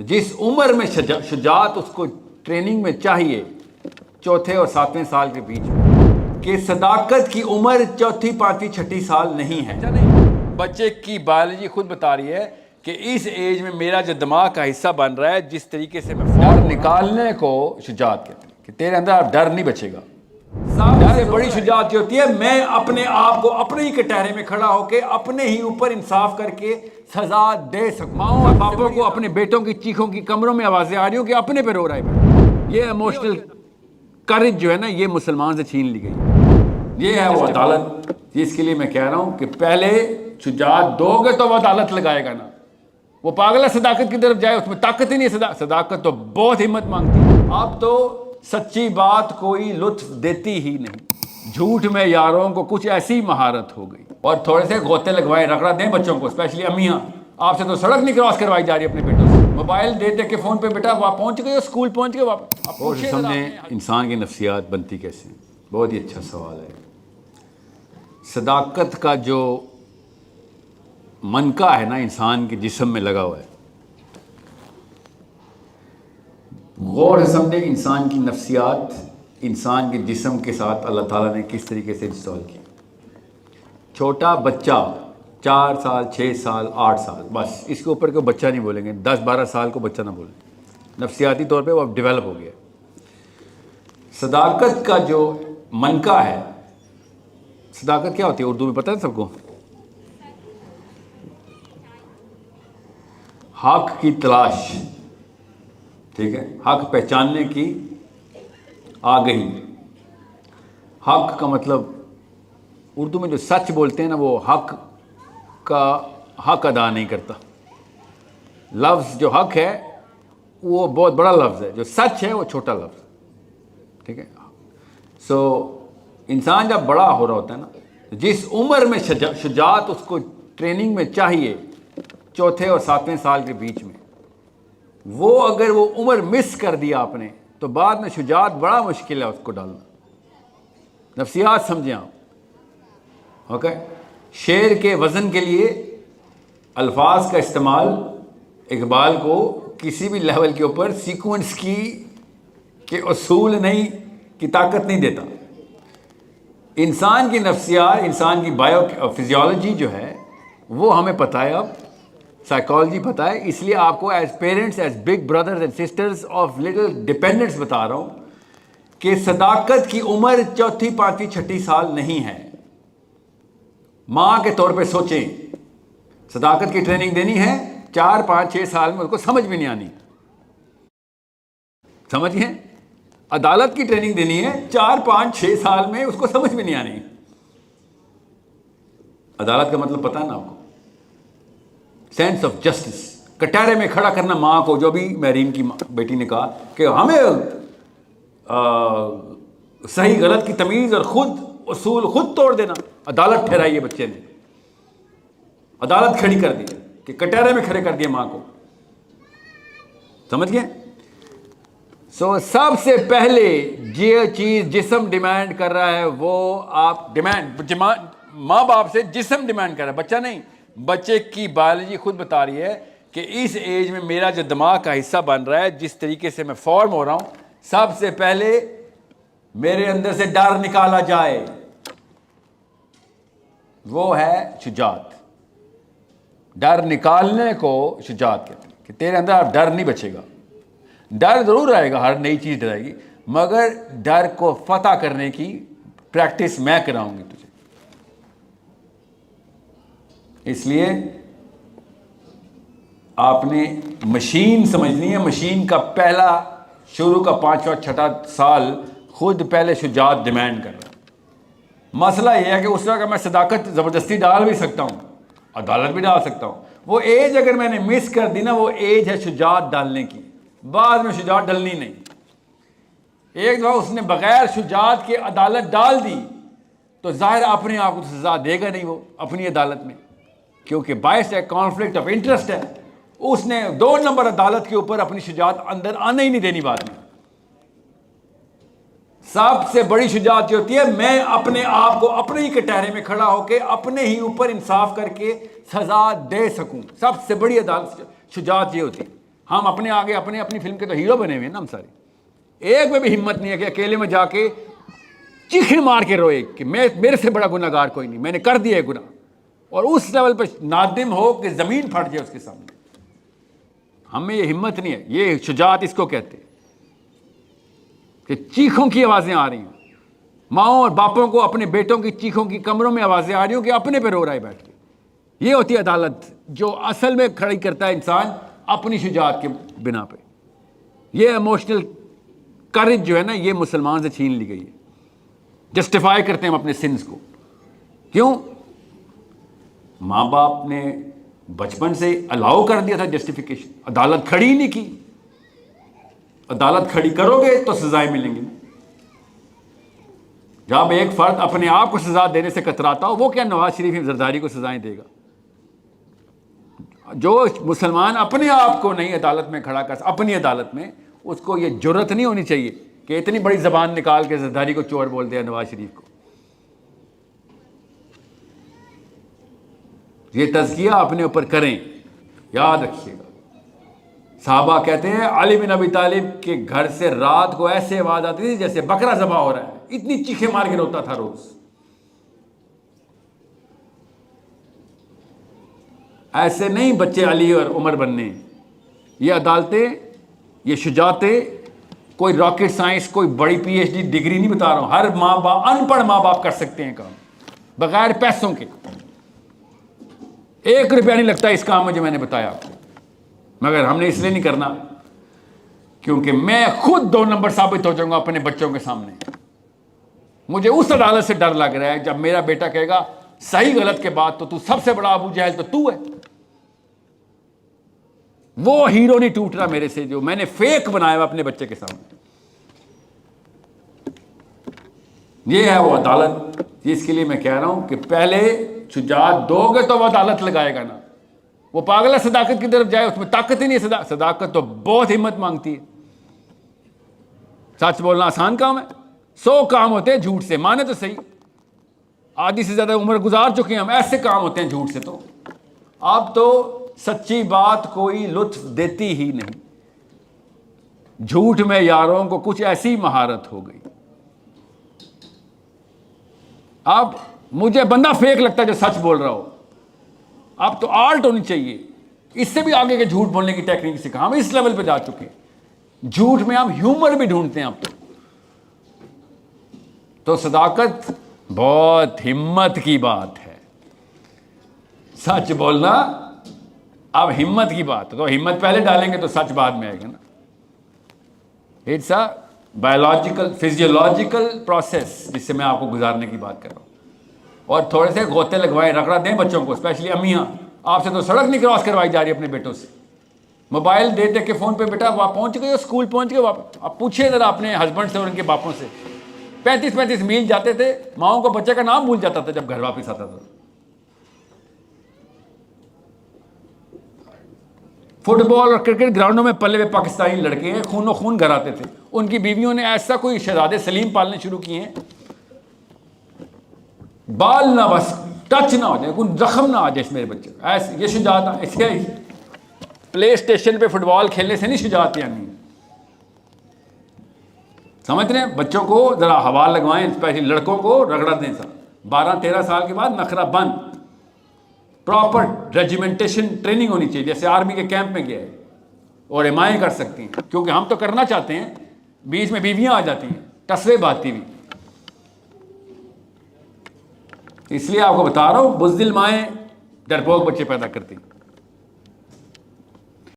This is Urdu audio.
جس عمر میں شجاعت اس کو ٹریننگ میں چاہیے چوتھے اور ساتویں سال کے بیچ میں، کہ صداقت کی عمر چوتھی پانچویں چھٹی سال نہیں ہے۔ بچے کی بایولوجی خود بتا رہی ہے کہ اس ایج میں میرا جو دماغ کا حصہ بن رہا ہے، جس طریقے سے میں ڈر نکالنے کو شجاعت کہتے ہیں کہ تیرے اندر اب ڈر نہیں بچے گا۔ سب سے بڑی شجاعت یہ ہوتی ہے میں اپنے آپ کو اپنے ہی کٹہرے میں کھڑا ہو کے اپنے ہی اوپر انصاف کر کے سزا دے سکوں۔ ماؤں اور باپوں کو اپنے بیٹوں کی چیخوں کی کمروں میں آوازیں آ رہی ہوں کہ اپنے پہ رو رہا ہے۔ یہ ایموشنل کرج جو ہے نا، یہ مسلمان سے چھین لی گئی۔ یہ ہے وہ عدالت جس کے لیے میں کہہ رہا ہوں کہ پہلے شجاعت دو گے تو وہ عدالت لگائے گا نا۔ وہ پاگل ہے صداقت کی طرف جائے، اس میں طاقت ہی نہیں ہے۔ صداقت تو بہت ہمت مانگتی ہے۔ اب تو سچی بات کوئی لطف دیتی ہی نہیں۔ جھوٹ میں یاروں کو کچھ ایسی مہارت ہو گئی، اور تھوڑے سے غوطے لگوائے رگڑا دیں بچوں کو، اسپیشلی امیاں۔ آپ سے تو سڑک نہیں کراس کروائی جا رہی اپنے بیٹوں سے، موبائل دے دے کے فون پہ بیٹا وہاں پہنچ گئے، اسکول پہنچ گئے واپس۔ اور سمجھیں انسان کی نفسیات بنتی کیسے ہیں؟ بہت ہی اچھا سوال ہے۔ صداقت کا جو منکا ہے نا انسان کے جسم میں لگا ہوا ہے، غور سے سمجھیں انسان کی نفسیات انسان کے جسم کے ساتھ اللہ تعالیٰ نے کس طریقے سے انسٹال کی۔ چھوٹا بچہ 4 سال 6 سال 8 سال، بس اس کے اوپر کوئی بچہ نہیں بولیں گے، 10-12 سال کو بچہ نہ بولیں، نفسیاتی طور پہ وہ اب ڈیولپ ہو گیا۔ صداقت کا جو منکا ہے، صداقت کیا ہوتی ہے اردو میں پتہ ہے سب کو؟ حق کی تلاش، ٹھیک ہے، حق پہچاننے کی آگہی۔ حق کا مطلب اردو میں جو سچ بولتے ہیں نا، وہ حق کا حق ادا نہیں کرتا۔ لفظ جو حق ہے وہ بہت بڑا لفظ ہے، جو سچ ہے وہ چھوٹا لفظ ہے، ٹھیک ہے۔ سو انسان جب بڑا ہو رہا ہوتا ہے نا، جس عمر میں شجاعت اس کو ٹریننگ میں چاہیے چوتھے اور ساتویں سال کے بیچ میں، وہ اگر وہ عمر مس کر دیا آپ نے تو بعد میں شجاعت بڑا مشکل ہے اس کو ڈالنا۔ نفسیات سمجھیں آپ، اوکے۔ شعر کے وزن کے لیے الفاظ کا استعمال اقبال کو کسی بھی لیول کے اوپر سیکوینس کی کے اصول نہیں کی طاقت نہیں دیتا۔ انسان کی نفسیات، انسان کی بایو فزیولوجی جو ہے وہ ہمیں پتہ ہے، اب سائیکالوجی پتہ ہے، اس لیے آپ کو as parents, as big brothers and sisters of little dependents بتا رہا ہوں کہ صداقت کی عمر چوتھی پانچویں چھٹی سال نہیں ہے۔ ماں کے طور پہ سوچیں، صداقت کی ٹریننگ دینی ہے 4 5 6 سال میں، اس کو سمجھ بھی نہیں آنی، سمجھیں؟ عدالت کی ٹریننگ دینی ہے 4 5 6 سال میں، اس کو سمجھ بھی نہیں آنی۔ عدالت کا مطلب پتہ ہے نا آپ کو؟ سینس آف جسٹس، کٹہرے میں کھڑا کرنا ماں کو۔ جو بھی میرین کی بیٹی نے کہا کہ ہمیں صحیح غلط کی تمیز اور خود اصول خود توڑ دینا، عدالت ٹھہرائی ہے بچے نے، عدالت کھڑی کر دی کہ کٹہرے میں کھڑے کر دیا ماں کو، سمجھ گئے؟ سو سب سے پہلے یہ چیز جسم ڈیمانڈ کر رہا ہے، وہ آپ ماں باپ سے جسم ڈیمانڈ کر رہا ہے، بچہ نہیں۔ بچے کی بایولوجی خود بتا رہی ہے کہ اس ایج میں میرا جو دماغ کا حصہ بن رہا ہے، جس طریقے سے میں فارم ہو رہا ہوں، سب سے پہلے میرے اندر سے ڈر نکالا جائے، وہ ہے شجاعت۔ ڈر نکالنے کو شجاعت کہتے ہیں کہ تیرے اندر اب ڈر نہیں بچے گا۔ ڈر ضرور رہے گا، ہر نئی چیز ڈرائے گی، مگر ڈر کو فتح کرنے کی پریکٹس میں کراؤں گی تجھے۔ اس لیے آپ نے مشین سمجھنی ہے، مشین کا پہلا شروع کا 5واں 6واں سال خود پہلے شجاعت ڈیمانڈ کر رہا ہے۔ مسئلہ یہ ہے کہ اس طرح کا میں صداقت زبردستی ڈال بھی سکتا ہوں، عدالت بھی ڈال سکتا ہوں، وہ ایج اگر میں نے مس کر دی نا، وہ ایج ہے شجاعت ڈالنے کی، بعد میں شجاعت ڈلنی نہیں۔ ایک دفعہ اس نے بغیر شجاعت کے عدالت ڈال دی تو ظاہر اپنے آپ کو سزا دے گا نہیں وہ اپنی عدالت میں، کیونکہ باعث ہے کانفلکٹ آف انٹرسٹ ہے۔ اس نے 2 نمبر عدالت کے اوپر اپنی شجاعت اندر آنے ہی نہیں دینی بعد میں۔ سب سے بڑی شجاعت یہ ہوتی ہے میں اپنے آپ کو اپنے ہی کٹہرے میں کھڑا ہو کے اپنے ہی اوپر انصاف کر کے سزا دے سکوں۔ سب سے بڑی عدالت شجاعت یہ ہوتی ہے۔ ہم اپنے آگے اپنی فلم کے تو ہیرو بنے ہوئے ہیں نا ہم سارے. ایک میں بھی ہمت نہیں ہے کہ اکیلے میں جا کے چیخیں مار کے روئے کہ میرے سے بڑا گناہ گار کوئی نہیں, میں نے کر دیا ہے گناہ, اور اس لیول پہ نادم ہو کہ زمین پھٹ جائے اس کے سامنے. ہمیں یہ ہمت نہیں ہے. یہ شجاعت اس کو کہتے ہیں کہ چیخوں کی آوازیں آ رہی ہیں, ماؤں اور باپوں کو اپنے بیٹوں کی چیخوں کی کمروں میں آوازیں آ رہی ہوں کہ اپنے پہ رو رہا ہے بیٹھ کے. یہ ہوتی ہے عدالت جو اصل میں کھڑی کرتا ہے انسان اپنی شجاعت کے بنا پہ. یہ ایموشنل کریج جو ہے نا, یہ مسلمان سے چھین لی گئی ہے. جسٹیفائی کرتے ہیں ہم اپنے سنس کو. کیوں؟ ماں باپ نے بچپن سے الاؤ کر دیا تھا جسٹیفیکیشن. عدالت کھڑی نہیں کی. عدالت کھڑی کرو گے تو سزائیں ملیں گی. جب ایک فرد اپنے آپ کو سزا دینے سے کتراتا ہو, وہ کیا نواز شریف زرداری کو سزائیں دے گا؟ جو مسلمان اپنے آپ کو نہیں عدالت میں کھڑا کر اپنی عدالت میں, اس کو یہ جرت نہیں ہونی چاہیے کہ اتنی بڑی زبان نکال کے زرداری کو چور بول دیا نواز شریف کو. یہ تزکیہ اپنے اوپر کریں, یاد رکھیے گا. صحابہ کہتے ہیں علی بن ابی طالب کے گھر سے رات کو ایسے آواز آتی تھی جیسے بکرا ذبح ہو رہا ہے, اتنی چیخیں مار کے روتا تھا روز. ایسے نہیں بچے علی اور عمر بننے. یہ عدالتیں, یہ شجاعتیں کوئی راکٹ سائنس, کوئی بڑی پی ایچ ڈی ڈگری نہیں بتا رہا ہوں. ہر ماں باپ, ان پڑھ ماں باپ کر سکتے ہیں کام بغیر پیسوں کے. 1 روپیہ نہیں لگتا اس کام میں جو میں نے بتایا آپ کو. مگر ہم نے اس لیے نہیں کرنا کیونکہ میں خود 2 نمبر ثابت ہو جاؤں گا اپنے بچوں کے سامنے. مجھے اس عدالت سے ڈر لگ رہا ہے جب میرا بیٹا کہے گا صحیح غلط کے بعد تو سب سے بڑا ابو جہل تو ہے. وہ ہیرو نہیں ٹوٹ رہا میرے سے جو میں نے فیک بنایا ہوا اپنے بچے کے سامنے. یہ ہے وہ عدالت جس کے لیے میں کہہ رہا ہوں کہ پہلے شجاعت دو گے تو وہ عدالت لگائے گا نا. وہ پاگل ہے صداقت کی طرف جائے, اس میں طاقت ہی نہیں ہے. صداقت تو بہت ہمت مانگتی ہے. سچ بولنا آسان کام ہے. 100 کام ہوتے ہیں جھوٹ سے, مانے تو صحیح. آدھی سے زیادہ عمر گزار چکے ہیں ہم, ایسے کام ہوتے ہیں جھوٹ سے. تو اب تو سچی بات کوئی لطف دیتی ہی نہیں. جھوٹ میں یاروں کو کچھ ایسی مہارت ہو گئی. اب مجھے بندہ فیک لگتا ہے جو سچ بول رہا ہو. اب تو آرٹ ہونی چاہیے. اس سے بھی آگے کے جھوٹ بولنے کی ٹیکنیک سکھا. ہم اس لیول پہ جا چکے ہیں. جھوٹ میں ہم ہیومر بھی ڈھونڈتے ہیں اب تو صداقت بہت ہمت کی بات ہے. سچ بولنا اب ہمت کی بات ہے. تو ہمت پہلے ڈالیں گے تو سچ بعد میں آئے گا نا. It's a biological physiological process جس سے میں آپ کو گزارنے کی بات کر رہا ہوں. اور تھوڑے سے غوطے لگوائیں, رگڑا دیں بچوں کو, اسپیشلی امیاں. آپ سے تو سڑک نہیں کراس کروائی جا رہی اپنے بیٹوں سے. موبائل دے دے کے فون پہ, بیٹا وہاں پہنچ گئے, اسکول پہنچ گئے. آپ پوچھیں ذرا اپنے ہسبینڈ سے اور ان کے باپوں سے. 35 میل جاتے تھے, ماؤں کو بچے کا نام بھول جاتا تھا جب گھر واپس آتا تھا. فٹ بال اور کرکٹ گراؤنڈوں میں پلے ہوئے پاکستانی لڑکے ہیں, خون و خون گھر آتے تھے. ان کی بیویوں نے ایسا کوئی شہزادے سلیم پالنے شروع کیے ہیں, بال نہ بس ٹچ نہ ہو جائے, کوئی زخم نہ آ جائے اس میرے بچے کو. ایسے یہ شجاعت. اس کے پلے اسٹیشن پہ فٹ بال کھیلنے سے نہیں شجاعت آنی. سمجھ رہے ہیں؟ بچوں کو ذرا ہوا لگوائیں, اسپیشلی لڑکوں کو رگڑا دیں. 12-13 سال کے بعد نخرہ بند. پراپر ریجیمنٹیشن ٹریننگ ہونی چاہیے, جیسے آرمی کے کیمپ میں گیا ہے. اور ایمائیں کر سکتی ہیں کیونکہ ہم تو کرنا چاہتے ہیں, بیچ میں بیویاں آ جاتی ہیں ٹسوے باتتی ہوئی. اس لیے آپ کو بتا رہا ہوں, بزدل مائیں ڈرپوک بچے پیدا کرتی ہیں.